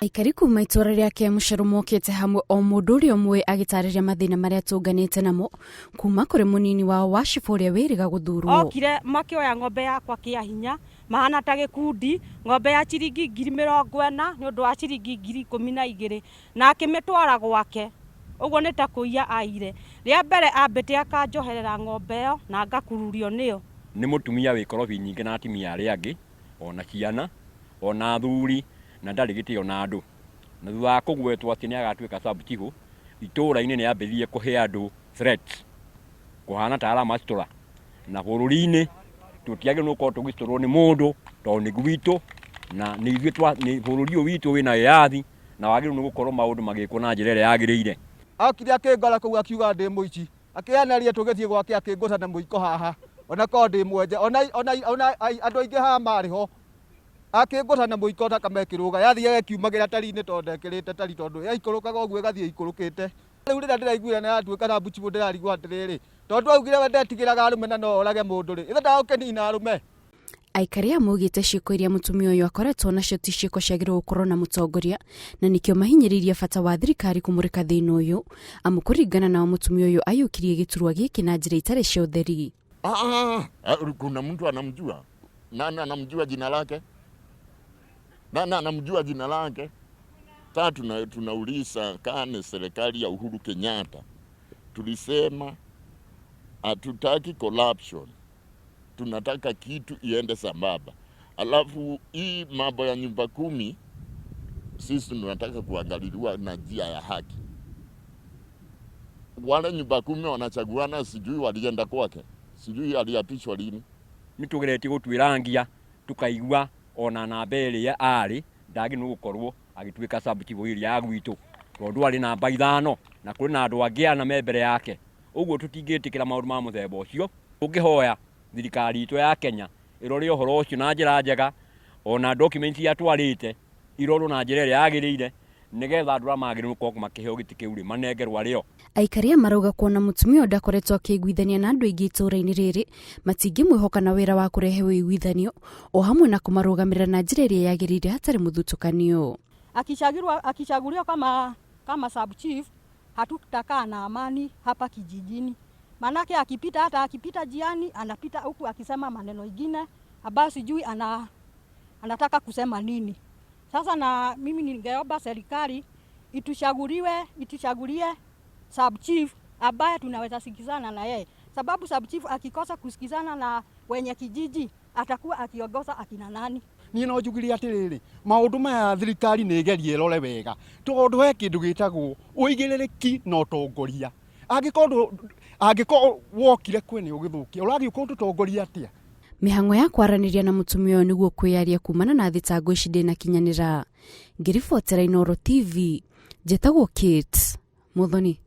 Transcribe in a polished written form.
Aikari kuma itora ria Kiamuceru mokete hamwe o mundu uria umwe agitariria mathina maria tunganite namo kuma kuri munini wao wa cibu uria wiriga guthurwo. Okire makioya ng'ombe yakwa kia hinya mahana ta gikundi ng'ombe ya ciringi 40,000 ni undu wa ciringi 12,000 na akimitwara gwake uguo ni ta kuiya aire ria mbere ambite akanjoherera ng'ombe yo na ngakururio niyo. Ni mutumia wi korobi nyingi na atimia aria angi ona ciana ona athuri na ndari gitio na andu na thutha kugwetwo ati ni agatuika subtigo itura-ini ni ambithie kuhe andu threats kuhana ta ala mastura na bururi-ini tutiage no ko tugisturwo ni mundu to ni gwitu na ni gwitwa ni bururi witu wina yathi na wagiru ni gukorwo maundu magikwo na njira ire yagirire. Akiri akingora kuga akiuga ndi muici akianaria tugithie gwake akingota na muiko haha ona ko ndi mwenje ona andu aingi ha mariho akingota na muiko ta kamekiruga yathie kiumagira tari-ini tondu ekirite tari tondu yaikurukaga ogwe gathie ikurukite riu rira ndiraiguira na yatuika na buchibu ndirarigwa atiriri tondu augire we ndetigiraga arume na no orage mundu ri ithe ndagukenina arume. Aikari amugite ciiko iria mutumia uyu akoretwo nacio ti ciiko ciagirwo gukorwo na mutongoria na nikio mahinyiririe bata wa thirikari kumurika thina uyu amukuringana na mutumia uyu ayukirie giturwa giki na njira itari cia utheri. Kuna mtu anamjua? Nani anamjua jina lake? Nani anamjua jina lake? Sasa tunauliza kane serikali ya Uhuru Kenyatta. Tulisema hatutaki corruption. Tunataka kitu iende sambamba. Alafu hii mambo ya nyumba 10 sisi tunataka kuangaliliwa na njia ya haki. Wale nyumba 10 wanachaguana, sijui walienda kwake. Sijui aliapishwa lini. Mitugereti gutwirangia tukaigua ona na mbere ya ari ndagi no gukorwo agituika subtigo iria agwitu tondu ari na 5 na kuri na andu angi ana membere yake uguo tutingitikira maundu ma muthemba ucio. Ungihoya thirikari itu ya Kenya irore uhoro ucio na njira njega ona documents ya twarite iroro na njira iria yagirire nigetha andu amagire ko makiheo gitikiuri manengerwo ario. Aikari marauga kuona mutumia ndakoretwo akiguithania na andu aingi itura-ini riri matingimwihoka na wira wa kurehe wiguithanio o hamwe na kumarugamirira na njira iria yagirire hatari muthutukanio. Akichaguliwa kama sub chief hatutakaa na amani hapa kijijini. Manake akipita jiani anapita huku akisema maneno mengine ambayo sijui anataka kusema nini. Sasa na mimi ningeomba serikali ituchagulie sub chief ambaye tunaweza sikizana na yeye, sababu sub chief akikosa kusikizana na wenye kijiji atakuwa akiongoza akina nani. Ni no jugiria atiriri maundu maya thirikari ni gerie rore wega tondu he kindu gitagwo uigiriki no tongoria angiko wokire kwene ugithukia uragi ukundu tongoria atia. Mihango ya kwaraniria na mutumia uyu niguo kwiyaria kumana na thitango ici ndina kinyanira. Ngiribotera Inooro TV, jetagwo Kate Muthoni.